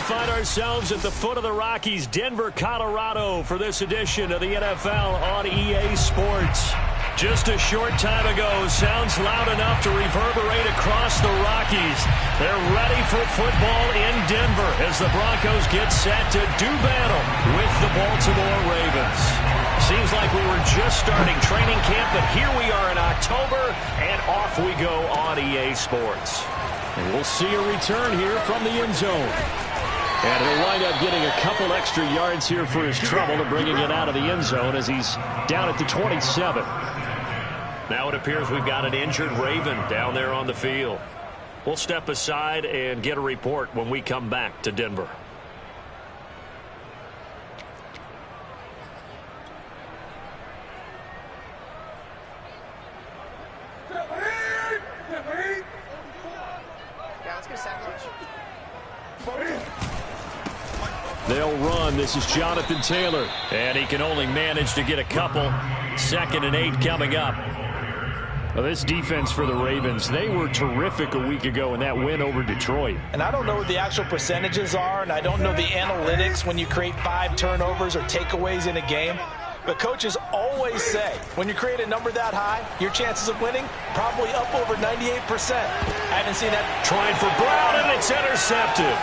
find ourselves at the foot of the Rockies, Denver, Colorado, for this edition of the NFL on EA Sports. Just a short time ago, sounds loud enough to reverberate across the Rockies. They're ready for football in Denver as the Broncos get set to do battle with the Baltimore Ravens. Seems like we were just starting training camp, but here we are in October, and off we go on EA Sports. And we'll see a return here from the end zone. And he'll wind up getting a couple extra yards here for his trouble and bringing it out of the end zone as he's down at the 27. Now it appears we've got an injured Raven down there on the field. We'll step aside and get a report when we come back to Denver. They'll run. This is Jonathan Taylor. And he can only manage to get a couple. 2nd and 8 coming up. Well, this defense for the Ravens, they were terrific a week ago in that win over Detroit. And I don't know what the actual percentages are, and I don't know the analytics when you create 5 turnovers or takeaways in a game. But coaches always say, when you create a number that high, your chances of winning probably up over 98%. I haven't seen that. Trying for Brown, and it's intercepted.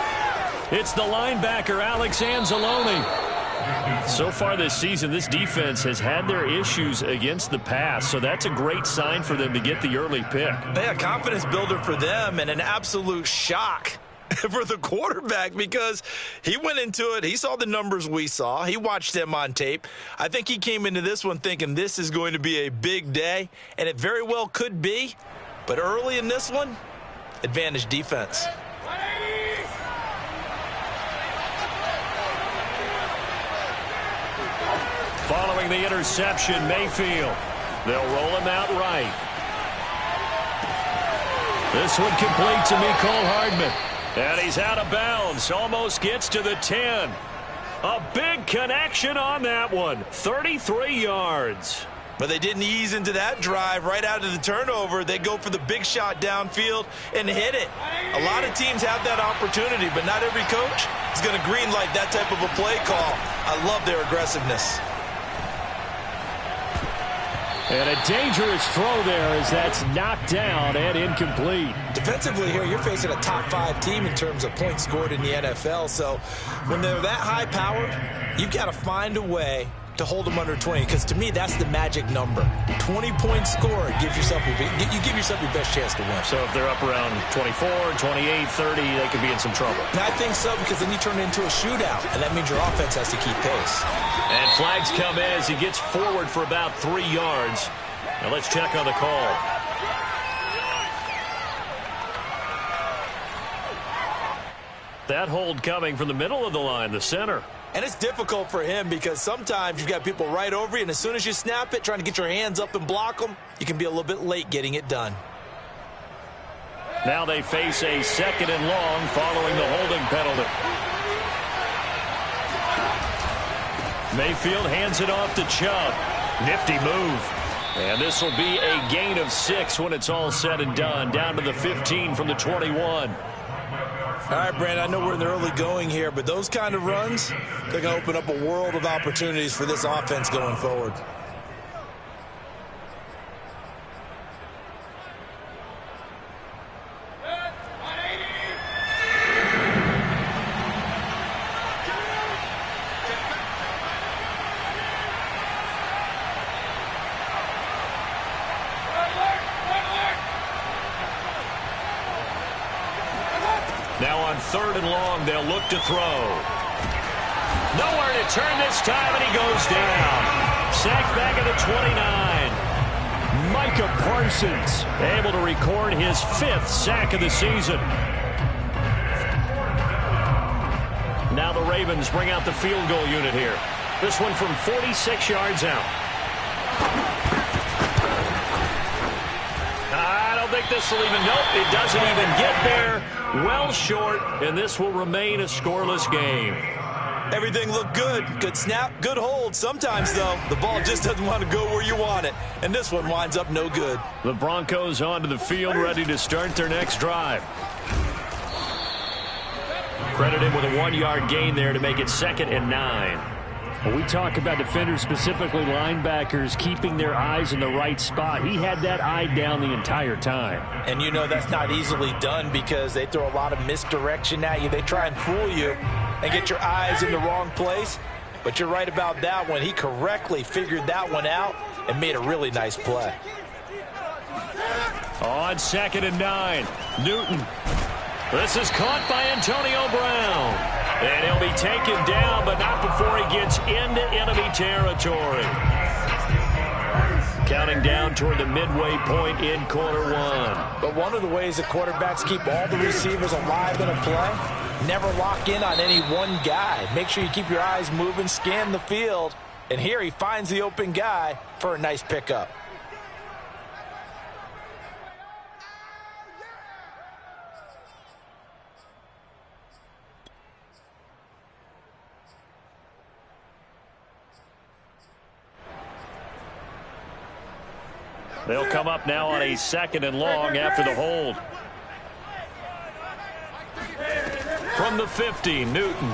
It's the linebacker, Alex Anzalone. So far this season, this defense has had their issues against the pass, so that's a great sign for them to get the early pick. A confidence builder for them and an absolute shock for the quarterback because he went into it. He saw the numbers we saw. He watched them on tape. I think he came into this one thinking this is going to be a big day, and it very well could be. But early in this one, advantage defense. Following the interception, Mayfield. They'll roll him out right. This one complete to Mecole Hardman. And he's out of bounds. Almost gets to the 10. A big connection on that one. 33 yards. But they didn't ease into that drive right out of the turnover. They go for the big shot downfield and hit it. A lot of teams have that opportunity, but not every coach is going to greenlight that type of a play call. I love their aggressiveness. And a dangerous throw there as that's knocked down and incomplete. Defensively here, you're facing a top 5 team in terms of points scored in the NFL. So when they're that high powered, you've got to find a way to hold them under 20, because to me, that's the magic number. 20 points scored gives yourself you give yourself your best chance to win. So if they're up around 24, 28, 30, they could be in some trouble. And I think so, because then you turn it into a shootout, and that means your offense has to keep pace. And flags come in as he gets forward for about 3 yards. Now let's check on the call. That hold coming from the middle of the line, the center. And it's difficult for him because sometimes you've got people right over you, and as soon as you snap it, trying to get your hands up and block them, you can be a little bit late getting it done. Now they face a 2nd and long following the holding penalty. Mayfield hands it off to Chubb. Nifty move. And this will be a gain of 6 when it's all said and done. Down to the 15 from the 21. All right, Brandon, I know we're in the early going here, but those kind of runs, they're going to open up a world of opportunities for this offense going forward. Now on 3rd and long, they'll look to throw. Nowhere to turn this time, and he goes down. Sacked back at the 29. Micah Parsons able to record his 5th sack of the season. Now the Ravens bring out the field goal unit here. This one from 46 yards out. I don't think this will even, nope, it doesn't even get there. Well short, and this will remain a scoreless game. Everything looked good. Good snap, good hold. Sometimes, though, the ball just doesn't want to go where you want it. And this one winds up no good. The Broncos onto the field, ready to start their next drive. Credit him with a 1-yard gain there to make it 2nd and 9. Well, we talk about defenders, specifically linebackers, keeping their eyes in the right spot. He had that eye down the entire time. And you know that's not easily done because they throw a lot of misdirection at you. They try and fool you and get your eyes in the wrong place. But you're right about that one. He correctly figured that one out and made a really nice play. On 2nd and 9, Newton. This is caught by Antonio Brown. And he'll be taken down, but not before he gets into enemy territory. Counting down toward the midway point in quarter 1. But one of the ways the quarterbacks keep all the receivers alive in a play, never lock in on any one guy. Make sure you keep your eyes moving, scan the field. And here he finds the open guy for a nice pickup. They'll come up now on a 2nd and long after the hold. From the 50, Newton.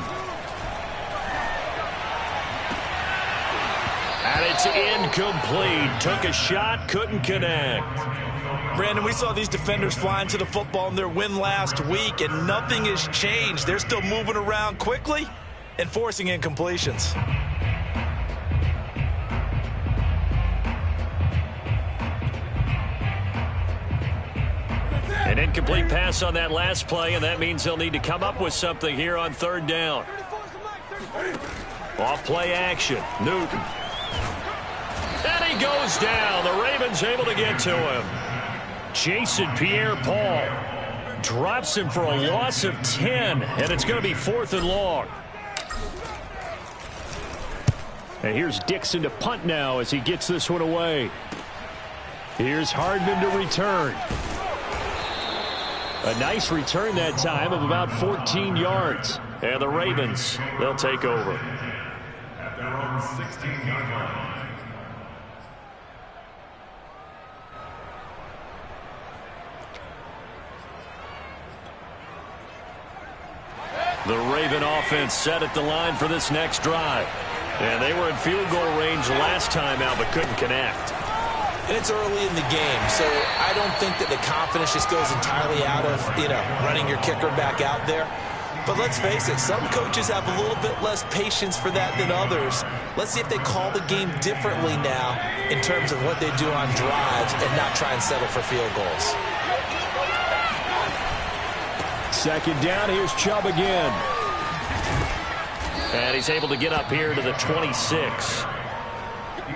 And it's incomplete. Took a shot, couldn't connect. Brandon, we saw these defenders flying to the football in their win last week, and nothing has changed. They're still moving around quickly and forcing incompletions. An incomplete pass on that last play, and that means they'll need to come up with something here on 3rd down. Off play action, Newton. And he goes down. The Ravens able to get to him. Jason Pierre-Paul drops him for a loss of 10, and it's going to be 4th and long. And here's Dixon to punt now as he gets this one away. Here's Hardman to return. A nice return that time of about 14 yards. And the Ravens, they'll take over. At their own 16-yard line. The Raven offense set at the line for this next drive. And they were in field goal range last time out, but couldn't connect. And it's early in the game, so I don't think that the confidence just goes entirely out of, running your kicker back out there. But let's face it, some coaches have a little bit less patience for that than others. Let's see if they call the game differently now in terms of what they do on drives and not try and settle for field goals. 2nd down, here's Chubb again. And he's able to get up here to the 26.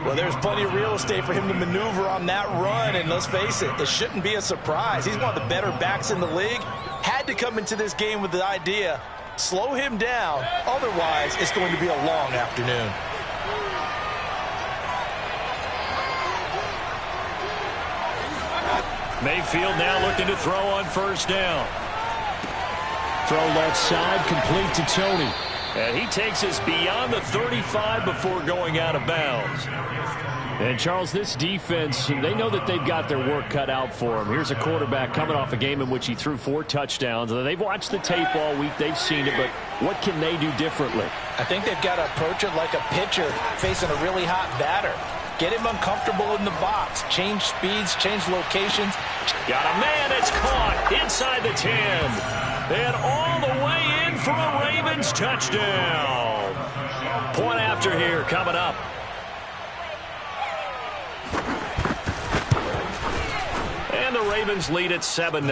Well, there's plenty of real estate for him to maneuver on that run, and let's face it, it shouldn't be a surprise. He's one of the better backs in the league. Had to come into this game with the idea, slow him down, otherwise it's going to be a long afternoon. Mayfield now looking to throw on 1st down. Throw left side, complete to Tony. And he takes us beyond the 35 before going out of bounds. And, Charles, this defense, they know that they've got their work cut out for them. Here's a quarterback coming off a game in which he threw 4 touchdowns. They've watched the tape all week. They've seen it, but what can they do differently? I think they've got to approach it like a pitcher facing a really hot batter. Get him uncomfortable in the box. Change speeds, change locations. Got a man, it's caught inside the 10. And all the way in for a Ravens touchdown. Point after here coming up. And the Ravens lead at 7-0.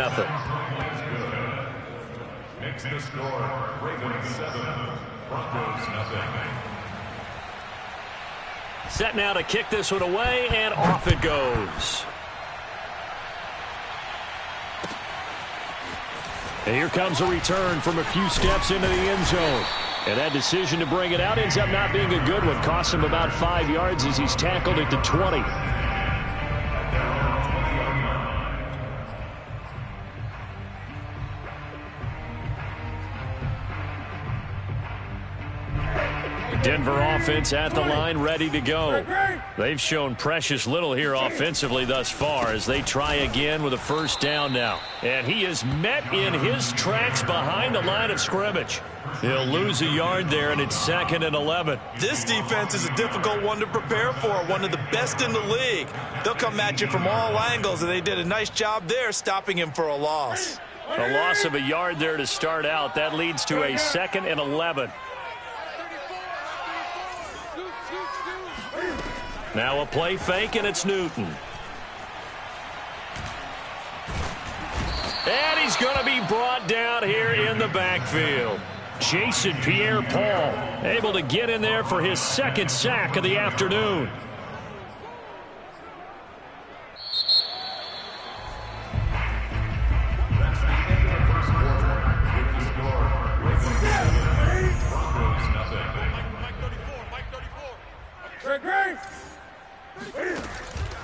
Makes the score Ravens 7, Broncos nothing. Set now to kick this one away, and off it goes. And here comes a return from a few steps into the end zone. And that decision to bring it out ends up not being a good one. Cost him about 5 yards as he's tackled at the 20. Denver offense at the line, ready to go. They've shown precious little here offensively thus far as they try again with a first down now. And he is met in his tracks behind the line of scrimmage. He'll lose a yard there, and it's 2nd and 11. This defense is a difficult one to prepare for, one of the best in the league. They'll come at you from all angles, and they did a nice job there stopping him for a loss. A loss of a yard there to start out. That leads to a 2nd and 11. Now a play fake, and it's Newton. And he's going to be brought down here in the backfield. Jason Pierre-Paul able to get in there for his 2nd sack of the afternoon.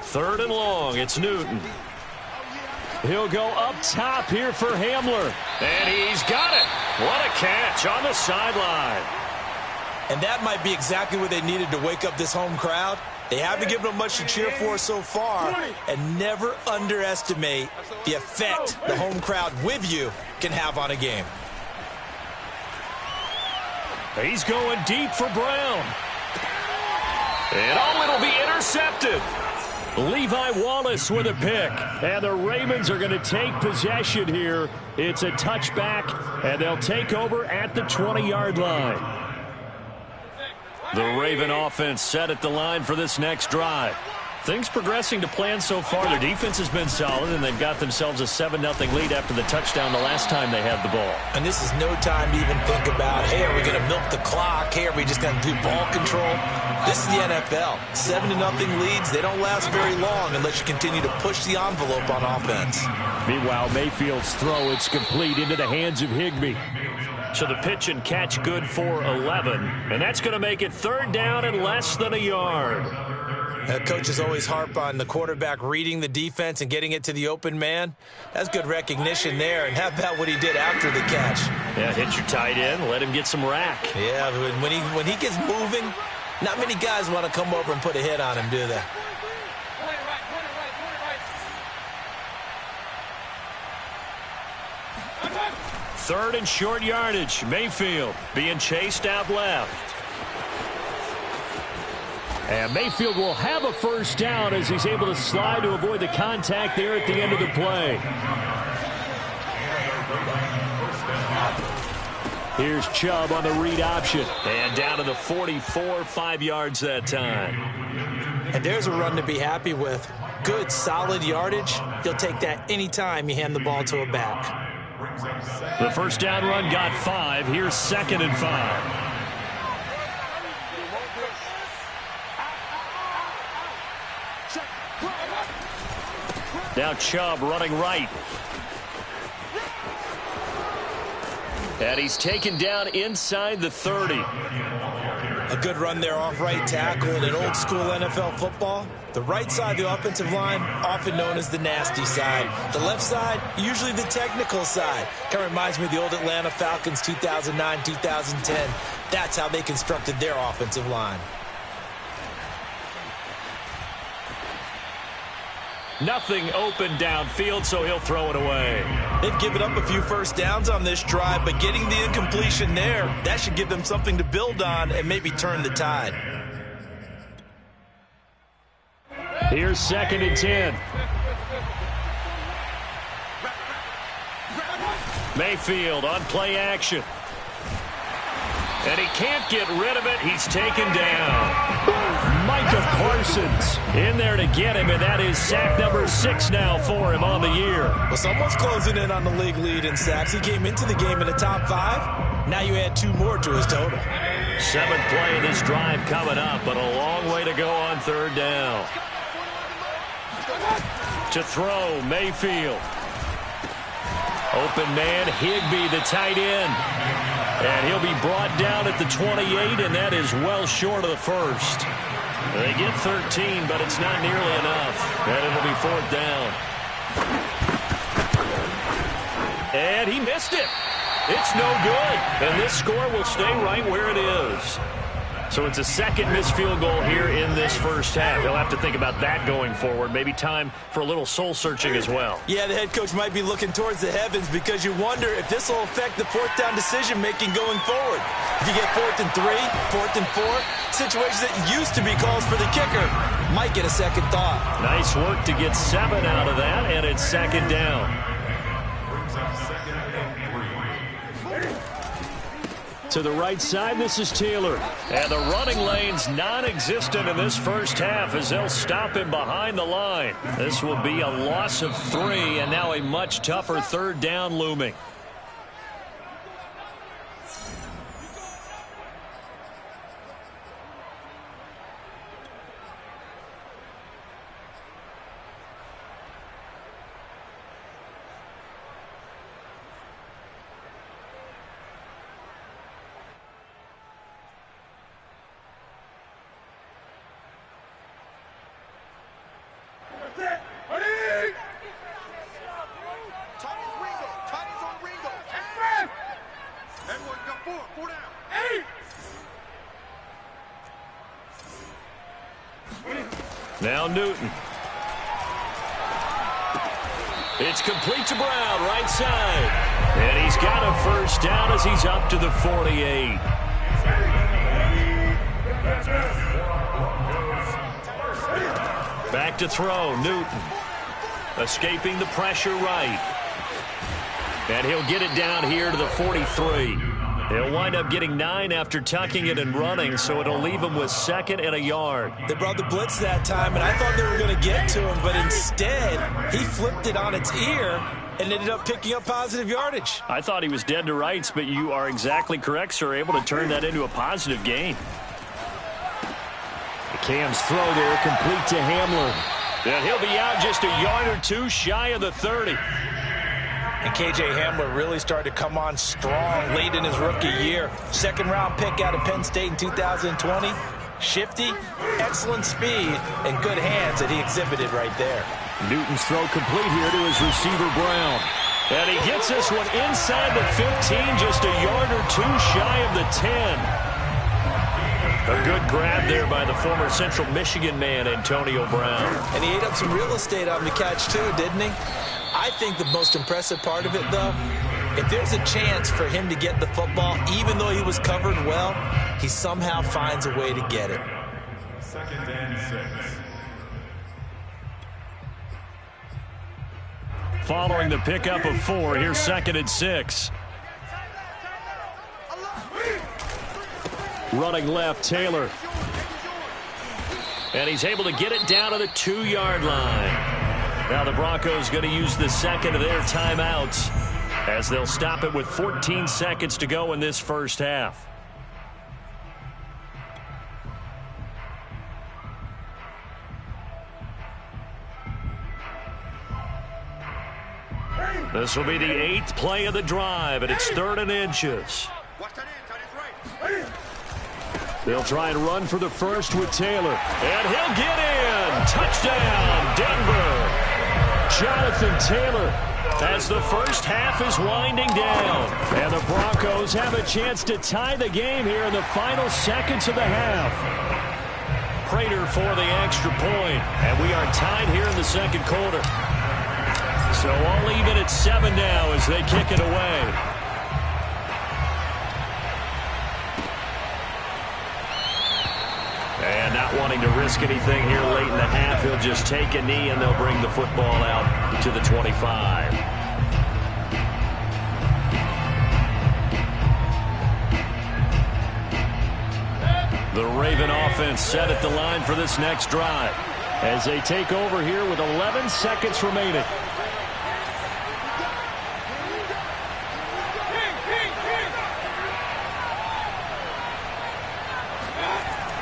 Third and long, it's Newton. He'll go up top here for Hamler. And he's got it. What a catch on the sideline. And that might be exactly what they needed to wake up this home crowd. They haven't given them much to cheer for so far. And never underestimate the effect the home crowd with you can have on a game. He's going deep for Brown. And it'll be intercepted. Levi Wallace with a pick. And the Ravens are going to take possession here. It's a touchback, and they'll take over at the 20-yard line. The Raven offense set at the line for this next drive. Things progressing to plan so far. Their defense has been solid, and they've got themselves a 7-0 lead after the touchdown the last time they had the ball. And this is no time to even think about, hey, are we going to milk the clock? Hey, are we just going to do ball control? This is the NFL. 7-0 leads, they don't last very long unless you continue to push the envelope on offense. Meanwhile, Mayfield's throw, it's complete into the hands of Higbee. So the pitch and catch good for 11. And that's going to make it 3rd down and less than a yard. Coaches always harp on the quarterback reading the defense and getting it to the open man. That's good recognition there. And how about what he did after the catch? Yeah, hit your tight end, let him get some rack. Yeah, when he gets moving, not many guys want to come over and put a hit on him, do they? Third and short yardage. Mayfield being chased out left. And Mayfield will have a first down as he's able to slide to avoid the contact there at the end of the play. Here's Chubb on the read option. And down to the 44, 5 yards that time. And there's a run to be happy with. Good, solid yardage. He'll take that anytime you hand the ball to a back. The first down run got 5. Here's 2nd and 5. Now Chubb running right. And he's taken down inside the 30. A good run there off right tackle in an old school NFL football. The right side of the offensive line, often known as the nasty side. The left side, usually the technical side. Kind of reminds me of the old Atlanta Falcons 2009, 2010. That's how they constructed their offensive line. Nothing open downfield, so he'll throw it away. They've given up a few first downs on this drive, but getting the incompletion there, that should give them something to build on and maybe turn the tide. Here's 2nd and 10. Mayfield on play action. And he can't get rid of it. He's taken down. Micah Parsons in there to get him, and that is sack number 6 now for him on the year. Well, someone's closing in on the league lead in sacks. He came into the game in the top 5. Now you add 2 more to his total. 7th play of this drive coming up, but a long way to go on 3rd down. To throw, Mayfield. Open man, Higbee, the tight end. And he'll be brought down at the 28, and that is well short of the first. They get 13, but it's not nearly enough. And it'll be 4th down. And he missed it. It's no good. And this score will stay right where it is. So it's a second missed field goal here in this first half. He'll have to think about that going forward. Maybe time for a little soul-searching as well. Yeah, the head coach might be looking towards the heavens because you wonder if this will affect the fourth down decision-making going forward. If you get 4th and 3, 4th and 4, situations that used to be calls for the kicker might get a second thought. Nice work to get 7 out of that, and it's second down. Brings up 2nd and 3. To the right side, this is Taylor. And the running lane's non-existent in this first half as they'll stop him behind the line. This will be a loss of 3, and now a much tougher third down looming. Now Newton. It's complete to Brown, right side. And he's got a first down as he's up to the 48. Back to throw, Newton. Escaping the pressure right. And he'll get it down here to the 43. He'll wind up getting 9 after tucking it and running, so it'll leave him with 2nd and a yard. They brought the blitz that time, and I thought they were going to get to him, but instead, he flipped it on its ear and ended up picking up positive yardage. I thought he was dead to rights, but you are exactly correct, sir. Able to turn that into a positive gain. The Cam's throw there, complete to Hamler. And he'll be out just a yard or 2 shy of the 30. And K.J. Hamler really started to come on strong late in his rookie year. 2nd-round pick out of Penn State in 2020. Shifty, excellent speed, and good hands that he exhibited right there. Newton's throw complete here to his receiver, Brown. And he gets this one inside the 15, just a yard or 2 shy of the 10. A good grab there by the former Central Michigan man, Antonio Brown. And he ate up some real estate on the catch, too, didn't he? I think the most impressive part of it, though, if there's a chance for him to get the football, even though he was covered well, he somehow finds a way to get it. 2nd and 6. Following the pickup of 4, here's 2nd and 6. Running left, Taylor. And he's able to get it down to the 2-yard line. Now the Broncos going to use the 2nd of their timeouts as they'll stop it with 14 seconds to go in this first half. This will be the 8th play of the drive, and it's 3rd and inches. They'll try and run for the first with Taylor. And he'll get in. Touchdown, Denver. Jonathan Taylor as the first half is winding down. And the Broncos have a chance to tie the game here in the final seconds of the half. Prater for the extra point. And we are tied here in the 2nd quarter. So all even at 7 now as they kick it away. And not wanting to risk anything here late in the half, he'll just take a knee and they'll bring the football out to the 25. The Raven offense set at the line for this next drive as they take over here with 11 seconds remaining.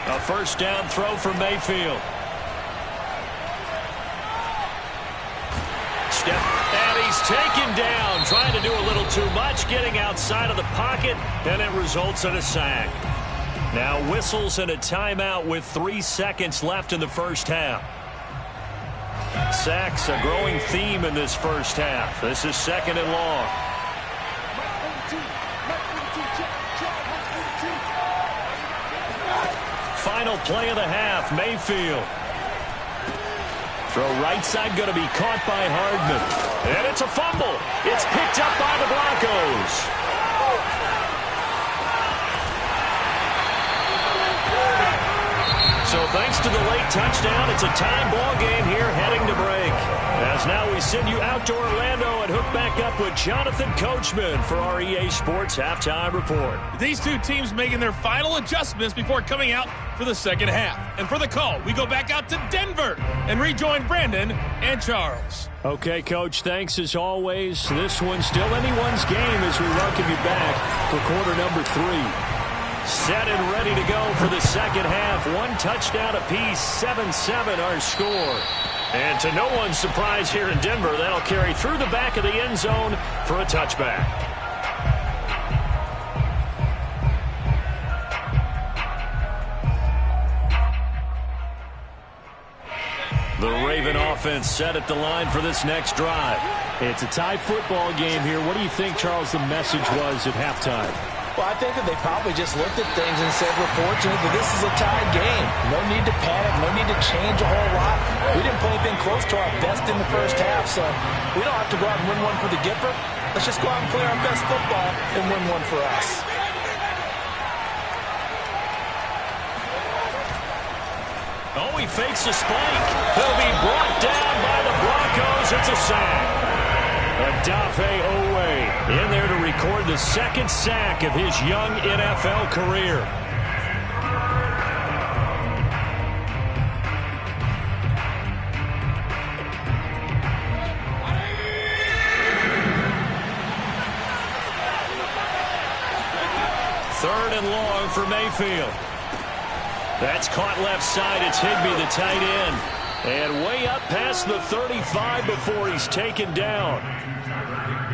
A first down throw for Mayfield. And he's taken down, trying to do a little too much, getting outside of the pocket, and it results in a sack. Now whistles and a timeout with 3 seconds left in the first half. Sacks, a growing theme in this first half. This is 2nd and long. final play of the half. Mayfield. Throw right side going to be caught by Hardman. And it's a fumble. It's picked up by the Broncos. So thanks to the late touchdown, it's a time ball game here heading to break. As now we send you out to Orlando and hook back up with Jonathan Coachman for our EA Sports Halftime Report. These two teams making their final adjustments before coming out for the second half. And for the call, we go back out to Denver and rejoin Brandon and Charles. Okay, Coach, thanks as always. This one's still anyone's game as we welcome you back for quarter number 3. Set and ready to go for the second half. One touchdown apiece, 7-7 our score. And to no one's surprise here in Denver, that'll carry through the back of the end zone for a touchback. The Raven offense set at the line for this next drive. It's a tie football game here. What do you think, Charles, the message was at halftime? Well, I think that they probably just looked at things and said, we're fortunate that this is a tied game. No need to panic, no need to change a whole lot. We didn't play anything close to our best in the first half, so we don't have to go out and win one for the Gipper. Let's just go out and play our best football and win one for us. Oh, he fakes a spike. He'll be brought down by the Broncos. It's a sack. Odafe Oweh in there to record the second sack of his young NFL career. Third and long for Mayfield. That's caught left side. It's Higbee, the tight end. And way up past the 35 before he's taken down.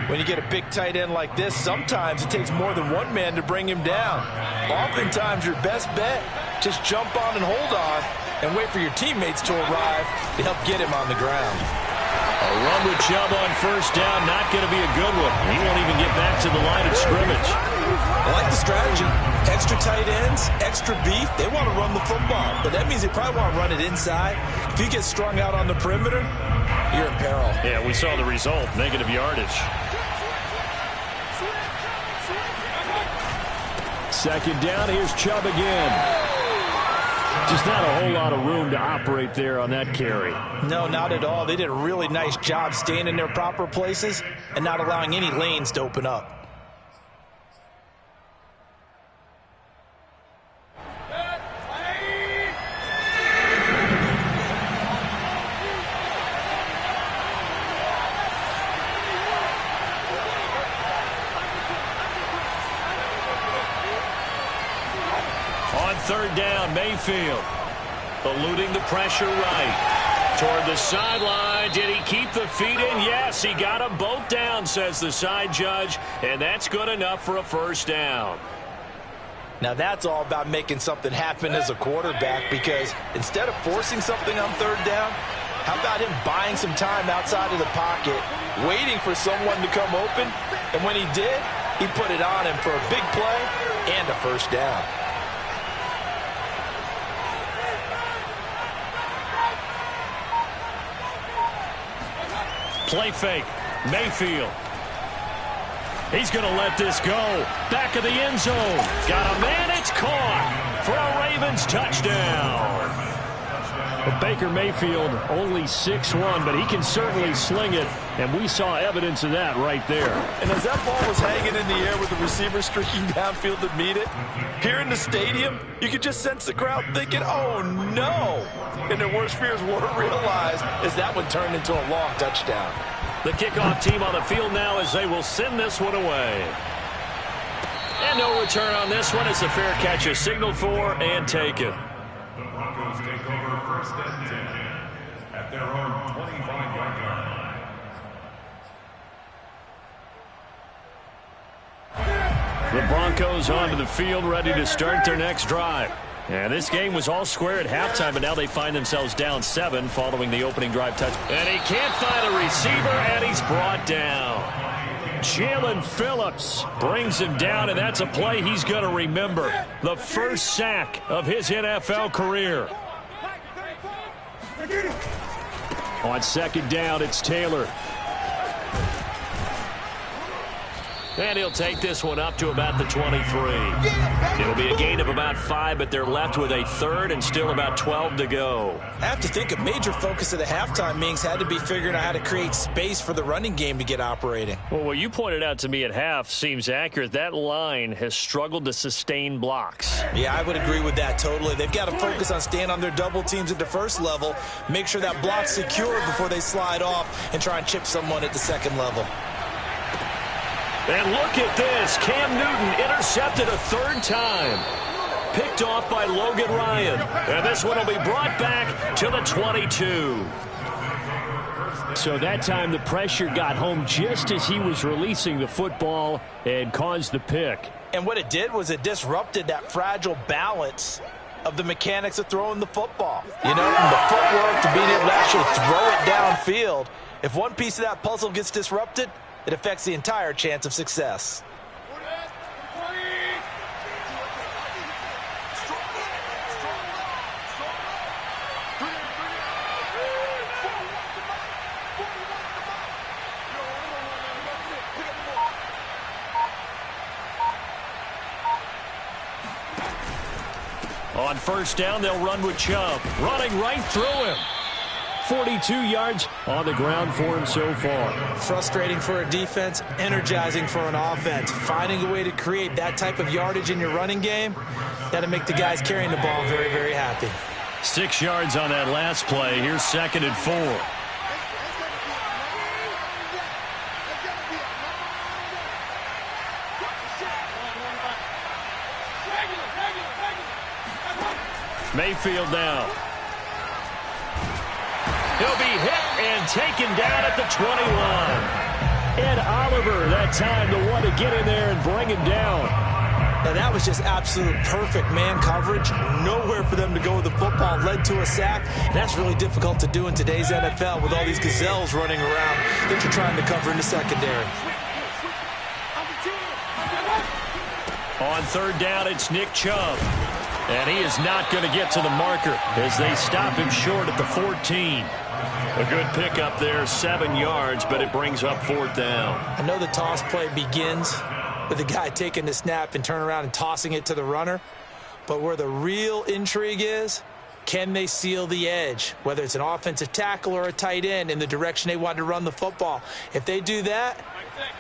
When you get a big tight end like this, sometimes it takes more than one man to bring him down. Oftentimes, your best bet, just jump on and hold on and wait for your teammates to arrive to help get him on the ground. A run with Chubb on first down, not going to be a good one. He won't even get back to the line of scrimmage. I like the strategy. Extra tight ends, extra beef. They want to run the football, but that means they probably want to run it inside. If you get strung out on the perimeter, you're in peril. Yeah, we saw the result, negative yardage. Second down, here's Chubb again. Just not a whole lot of room to operate there on that carry. No, not at all. They did a really nice job staying in their proper places and not allowing any lanes to open up. Third down, Mayfield eluding the pressure right toward the sideline. Did he keep the feet in? Yes, he got them both down, says the side judge, and that's good enough for a first down. Now that's all about making something happen as a quarterback, because instead of forcing something on third down, how about him buying some time outside of the pocket, waiting for someone to come open, and when he did, he put it on him for a big play and a first down. Play fake. Mayfield. He's going to let this go. Back of the end zone. Got a man. It's caught for a Ravens touchdown. But Baker Mayfield only 6'1", but he can certainly sling it, and we saw evidence of that right there. And as that ball was hanging in the air with the receiver streaking downfield to meet it, here in the stadium, you could just sense the crowd thinking, oh, no. And their worst fears weren't realized as that one turned into a long touchdown. The kickoff team on the field now as they will send this one away. And no return on this one. It's a fair catch, a signal for and taken. The Broncos take over first and 10 at their own 25-yard line. The Broncos onto the field, ready to start their next drive. And this game was all square at halftime, but now they find themselves down 7 following the opening drive touch. And he can't find a receiver, and he's brought down. Jalen Phillips brings him down, and that's a play he's going to remember. The first sack of his NFL career. On second down, it's Taylor. And he'll take this one up to about the 23. It'll be a gain of about 5, but they're left with a third and still about 12 to go. I have to think a major focus of the halftime meetings had to be figuring out how to create space for the running game to get operating. Well, what you pointed out to me at half seems accurate. That line has struggled to sustain blocks. Yeah, I would agree with that totally. They've got to focus on staying on their double teams at the first level, make sure that block's secure before they slide off and try and chip someone at the second level. And look at this. Cam Newton intercepted a third time. Picked off by Logan Ryan. And this one will be brought back to the 22. So that time the pressure got home just as he was releasing the football and caused the pick. And what it did was it disrupted that fragile balance of the mechanics of throwing the football. You know, from the footwork to being able to actually throw it downfield. If one piece of that puzzle gets disrupted, it affects the entire chance of success. On first down, they'll run with Chubb. Running right through him. 42 yards on the ground for him so far. Frustrating for a defense, energizing for an offense. Finding a way to create that type of yardage in your running game, that'll make the guys carrying the ball very, very happy. 6 yards on that last play. Here's 2nd and 4. Mayfield now. He'll be hit and taken down at the 21. Ed Oliver that time the one to get in there and bring him down. Now that was just absolute perfect man coverage. Nowhere for them to go with the football. Led to a sack. And that's really difficult to do in today's NFL with all these gazelles running around that you're trying to cover in the secondary. On third down, it's Nick Chubb. And he is not going to get to the marker as they stop him short at the 14. A good pickup there, 7 yards, but it brings up 4th down. I know the toss play begins with the guy taking the snap and turning around and tossing it to the runner. But where the real intrigue is, can they seal the edge, whether it's an offensive tackle or a tight end, in the direction they want to run the football? If they do that,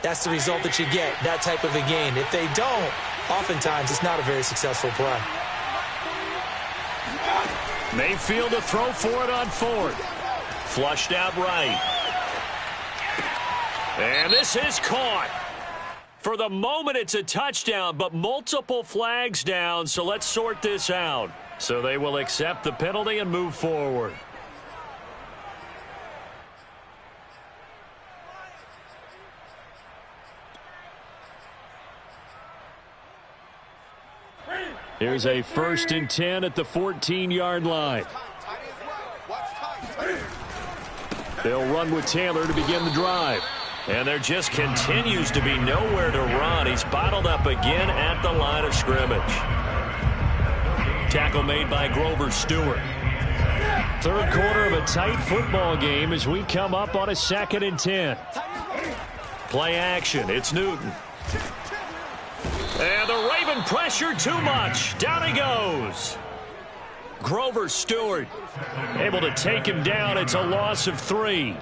that's the result that you get, that type of a gain. If they don't, oftentimes it's not a very successful play. Mayfield to throw for it on 4th. Flushed out right. And this is caught. For the moment, it's a touchdown, but multiple flags down, so let's sort this out. So they will accept the penalty and move forward. Here's a 1st and 10 at the 14-yard line. They'll run with Taylor to begin the drive. And there just continues to be nowhere to run. He's bottled up again at the line of scrimmage. Tackle made by Grover Stewart. Third quarter of a tight football game as we come up on a 2nd and 10. Play action. It's Newton. And the Raven pressure too much. Down he goes. Grover Stewart able to take him down. It's a loss of 3.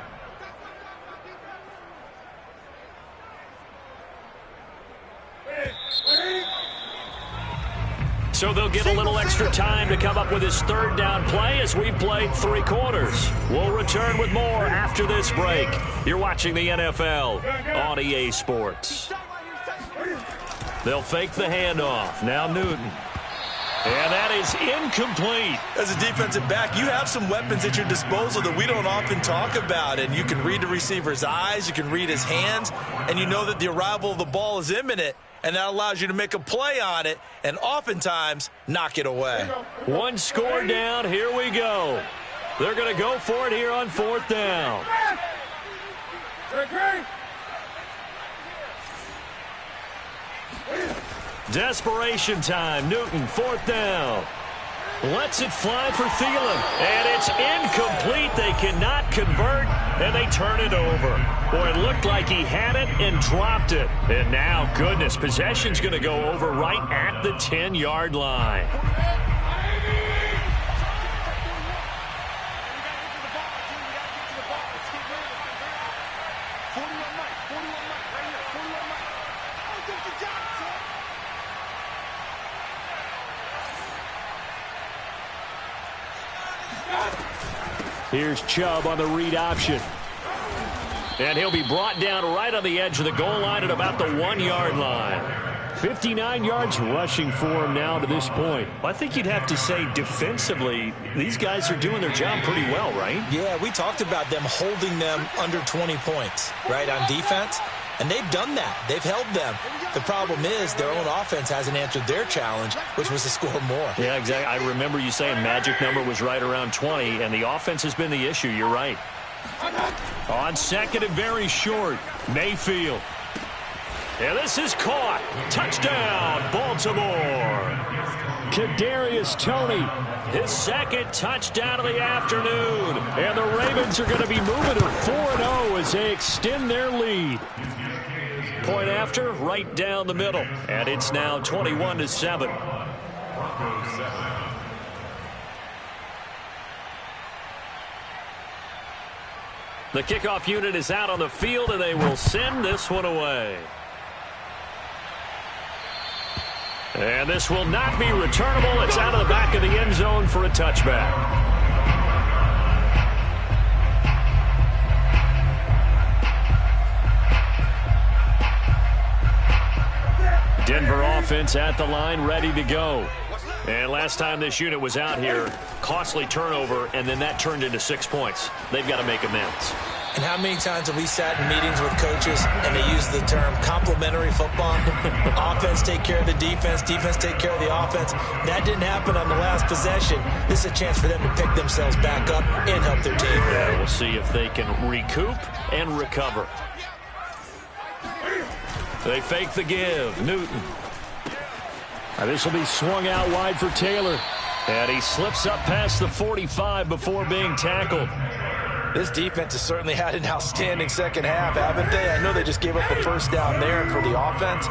So they'll get a little extra time to come up with his 3rd down play as we've played 3 quarters. We'll return with more after this break. You're watching the NFL on EA Sports. They'll fake the handoff. Now Newton. And that is incomplete. As a defensive back, you have some weapons at your disposal that we don't often talk about. And you can read the receiver's eyes, you can read his hands, and you know that the arrival of the ball is imminent. And that allows you to make a play on it and oftentimes knock it away. 1 score down. Here we go. They're going to go for it here on 4th down. Desperation time. Newton, 4th down. Lets it fly for Thielen. And it's incomplete. They cannot convert, and they turn it over. Boy, it looked like he had it and dropped it. And now, goodness, possession's going to go over right at the 10-yard line. Here's Chubb on the read option. And he'll be brought down right on the edge of the goal line at about the 1-yard line. 59 yards rushing for him now to this point. I think you'd have to say defensively, these guys are doing their job pretty well, right? Yeah, we talked about them holding them under 20 points, right, on defense. And they've done that. They've held them. The problem is their own offense hasn't answered their challenge, which was to score more. Yeah, exactly. I remember you saying magic number was right around 20, and the offense has been the issue. You're right. On 2nd and very short, Mayfield. And this is caught. Touchdown, Baltimore. Kadarius Toney, his 2nd touchdown of the afternoon. And the Ravens are going to be moving to 4-0 as they extend their lead. Point after, right down the middle. And it's now 21-7. The kickoff unit is out on the field, and they will send this one away. And this will not be returnable. It's out of the back of the end zone for a touchback. Denver offense at the line, ready to go. And last time this unit was out here, costly turnover, and then that turned into 6 points. They've got to make amends. And how many times have we sat in meetings with coaches and they use the term complementary football? Offense take care of the defense, defense take care of the offense. That didn't happen on the last possession. This is a chance for them to pick themselves back up and help their team. Yeah, we'll see if they can recoup and recover. They fake the give. Newton. This will be swung out wide for Taylor. And he slips up past the 45 before being tackled. This defense has certainly had an outstanding second half, haven't they? I know they just gave up the first down there, and for the offense,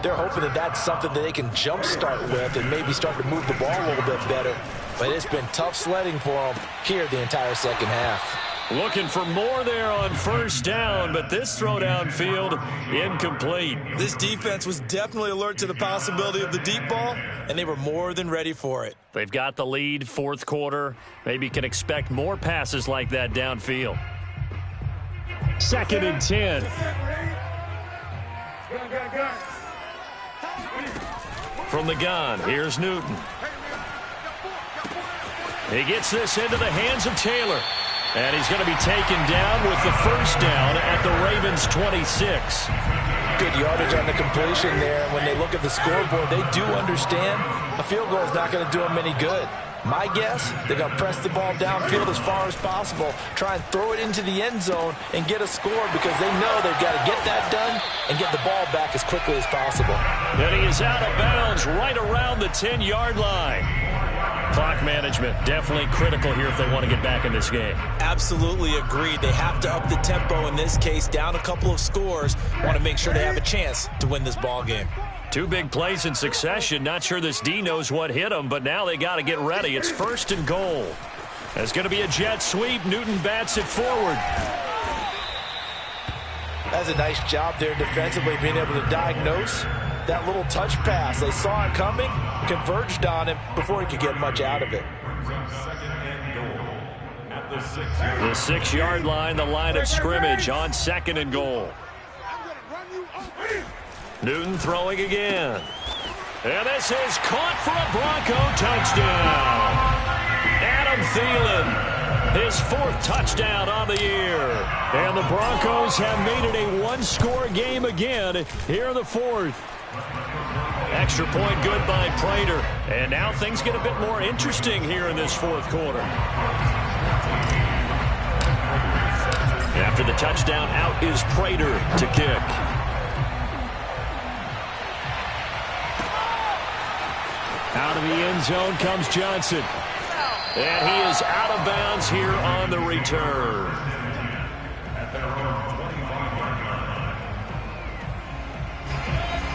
they're hoping that that's something that they can jumpstart with and maybe start to move the ball a little bit better. But it's been tough sledding for them here the entire second half. Looking for more there on 1st down, but this throw downfield incomplete. This defense was definitely alert to the possibility of the deep ball, and they were more than ready for it. They've got the lead, 4th quarter. Maybe can expect more passes like that downfield. 2nd and 10. From the gun, here's Newton. He gets this into the hands of Taylor. And he's going to be taken down with the 1st down at the Ravens' 26. Good yardage on the completion there. When they look at the scoreboard, they do understand a field goal is not going to do them any good. My guess, they're going to press the ball downfield as far as possible, try and throw it into the end zone and get a score because they know they've got to get that done and get the ball back as quickly as possible. And he is out of bounds right around the 10-yard line. Clock management definitely critical here if they want to get back in this game. Absolutely agreed. They have to up the tempo in this case, down a couple of scores. Want to make sure they have a chance to win this ball game. 2 big plays in succession. Not sure this D knows what hit him, but now they got to get ready. It's 1st and goal. It's going to be a jet sweep. Newton bats it forward. That's a nice job there defensively, being able to diagnose that little touch pass. They saw it coming, converged on him before he could get much out of it. The 6-yard line, the line of scrimmage on 2nd and goal. Newton throwing again. And this is caught for a Bronco touchdown. Adam Thielen, his 4th touchdown on the year. And the Broncos have made it a 1-score game again here in the 4th. Extra point good by Prater. And now things get a bit more interesting here in this 4th quarter. After the touchdown, out is Prater to kick. Out of the end zone comes Johnson. And he is out of bounds here on the return.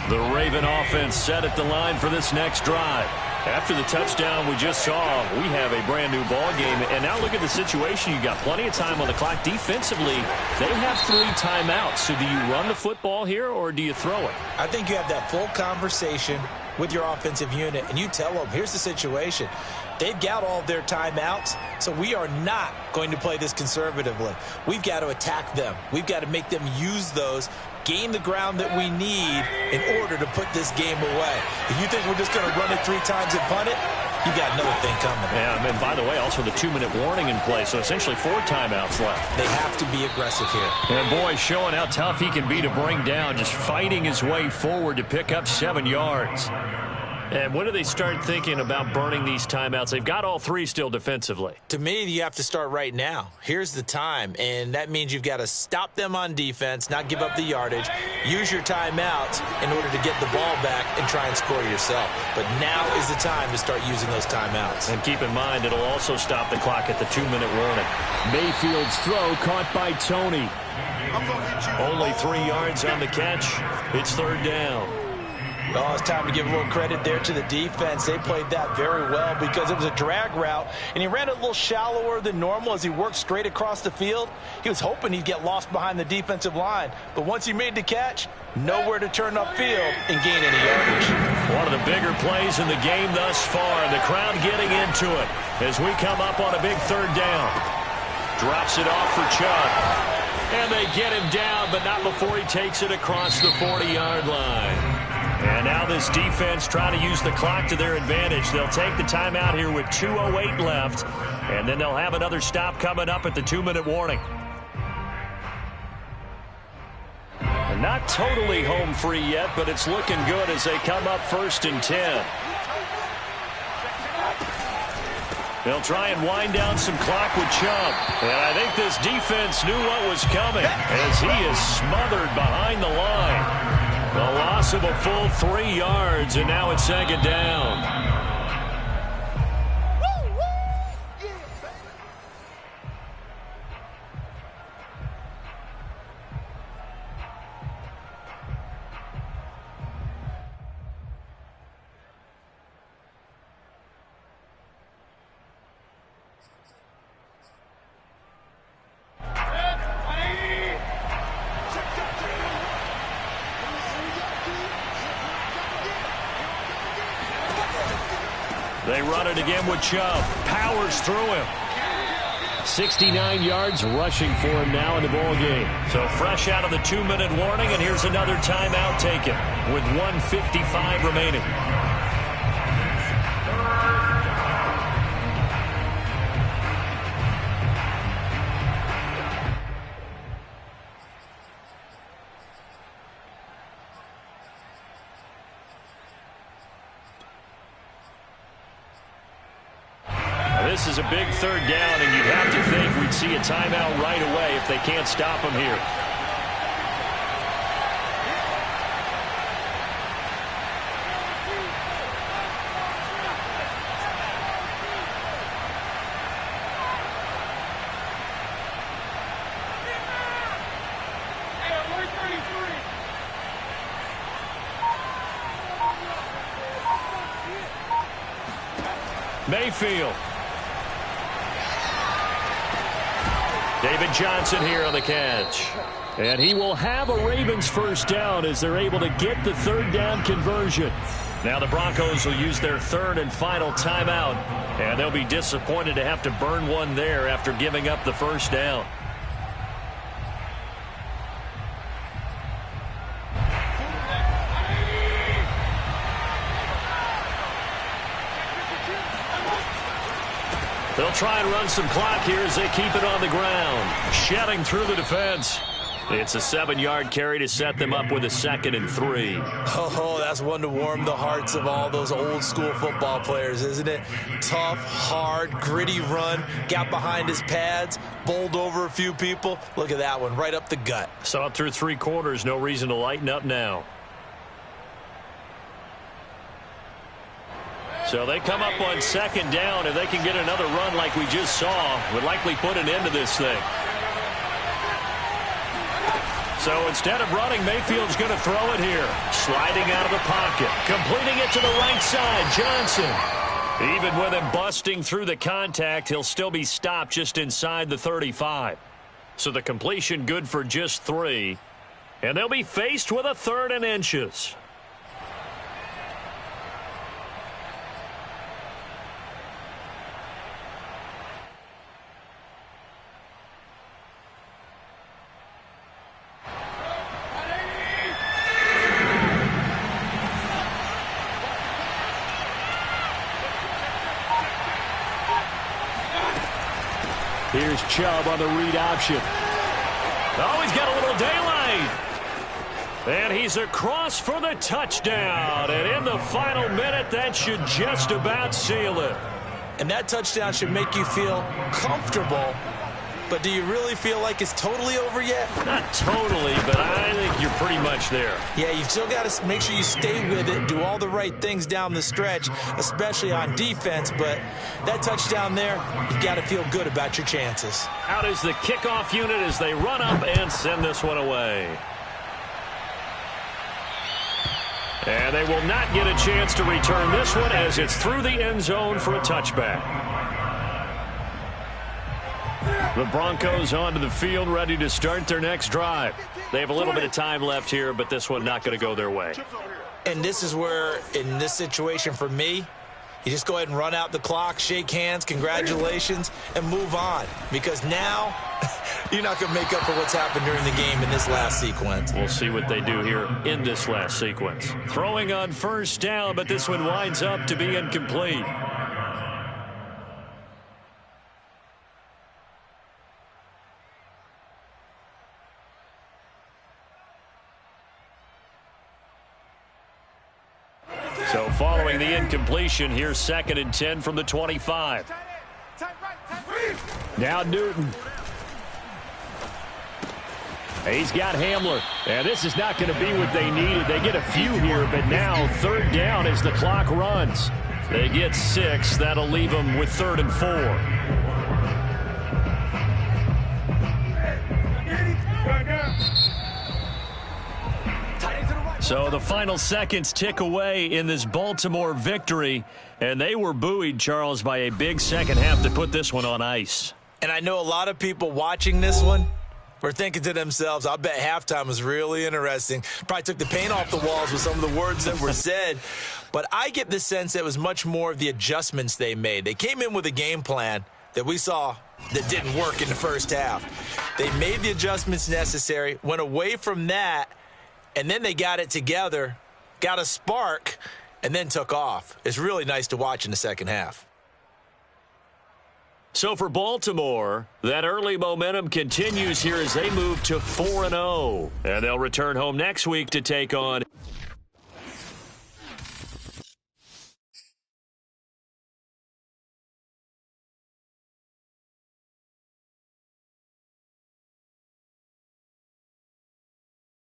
The Raven offense set at the line for this next drive. After the touchdown we just saw, we have a brand new ball game. And now look at the situation. You got plenty of time on the clock. Defensively, they have 3 timeouts. So do you run the football here or do you throw it? I think you have that full conversation with your offensive unit, and you tell them, here's the situation. They've got all of their timeouts, so we are not going to play this conservatively. We've got to attack them. We've got to make them use those, gain the ground that we need in order to put this game away. If you think we're just going to run it 3 times and punt it, you got another thing coming. Yeah, and by the way, also the 2-minute warning in play, so essentially 4 timeouts left. They have to be aggressive here. And boy, showing how tough he can be to bring down, just fighting his way forward to pick up 7 yards. And when do they start thinking about burning these timeouts? They've got all 3 still defensively. To me, you have to start right now. Here's the time, and that means you've got to stop them on defense, not give up the yardage, use your timeouts in order to get the ball back and try and score yourself. But now is the time to start using those timeouts. And keep in mind, it'll also stop the clock at the 2-minute warning. Mayfield's throw caught by Tony. Only 3 yards on the catch. It's 3rd down. Oh, it's time to give a little credit there to the defense. They played that very well because it was a drag route, and he ran it a little shallower than normal as he worked straight across the field. He was hoping he'd get lost behind the defensive line, but once he made the catch, nowhere to turn upfield and gain any yardage. One of the bigger plays in the game thus far, and the crowd getting into it as we come up on a big 3rd down. Drops it off for Chubb, and they get him down, but not before he takes it across the 40-yard line. And now this defense trying to use the clock to their advantage. They'll take the timeout here with 2:08 left, and then they'll have another stop coming up at the 2-minute warning. And not totally home free yet, but it's looking good as they come up 1st and 10. They'll try and wind down some clock with Chubb. And I think this defense knew what was coming as he is smothered behind the line. The loss of a full 3 yards, and now it's 2nd down. They run it again with Chubb. Powers through him. 69 yards rushing for him now in the ball game. So fresh out of the 2-minute warning, and here's another timeout taken with 1:55 remaining. This is a big 3rd down, and you'd have to think we'd see a timeout right away if they can't stop him here. Mayfield. David Johnson here on the catch. And he will have a Ravens 1st down as they're able to get the 3rd down conversion. Now the Broncos will use their 3rd and final timeout, and they'll be disappointed to have to burn one there after giving up the 1st down. They'll try and run some clock here as they keep it on the ground. Shedding through the defense. It's a 7-yard carry to set them up with a 2nd and 3. Oh, that's one to warm the hearts of all those old school football players, isn't it? Tough, hard, gritty run. Got behind his pads, bowled over a few people. Look at that one, right up the gut. Saw it through 3 quarters. No reason to lighten up now. So they come up on second down. If they can get another run like we just saw, would likely put an end to this thing. So instead of running, Mayfield's going to throw it here. Sliding out of the pocket. Completing it to the right side. Johnson. Even with him busting through the contact, he'll still be stopped just inside the 35. So the completion good for just 3. And they'll be faced with a 3rd and inches. Here's Chubb on the read option. Oh, he's got a little daylight. And he's across for the touchdown. And in the final minute, that should just about seal it. And that touchdown should make you feel comfortable. But do you really feel like it's totally over yet? Not totally, but I think you're pretty much there. Yeah, you've still got to make sure you stay with it, do all the right things down the stretch, especially on defense. But that touchdown there, you've got to feel good about your chances. Out is the kickoff unit as they run up and send this one away. And they will not get a chance to return this one as it's through the end zone for a touchback. The Broncos onto the field, ready to start their next drive. They have a little bit of time left here, but this one not going to go their way. And this is where, in this situation for me, you just go ahead and run out the clock, shake hands, congratulations, and move on. Because now, you're not going to make up for what's happened during the game in this last sequence. We'll see what they do here in this last sequence. Throwing on first down, but this one winds up to be incomplete. So following the incompletion, here's 2nd and 10 from the 25. Now Newton. He's got Hamler. And this is not going to be what they needed. They get a few here, but now 3rd down as the clock runs. They get 6. That'll leave them with 3rd and 4. So the final seconds tick away in this Baltimore victory, and they were buoyed, Charles, by a big second half that put this one on ice. And I know a lot of people watching this one were thinking to themselves, I bet halftime was really interesting. Probably took the paint off the walls with some of the words that were said. But I get the sense that it was much more of the adjustments they made. They came in with a game plan that we saw that didn't work in the first half. They made the adjustments necessary, went away from that, and then they got it together, got a spark, and then took off. It's really nice to watch in the second half. So for Baltimore, that early momentum continues here as they move to 4-0. And they'll return home next week to take on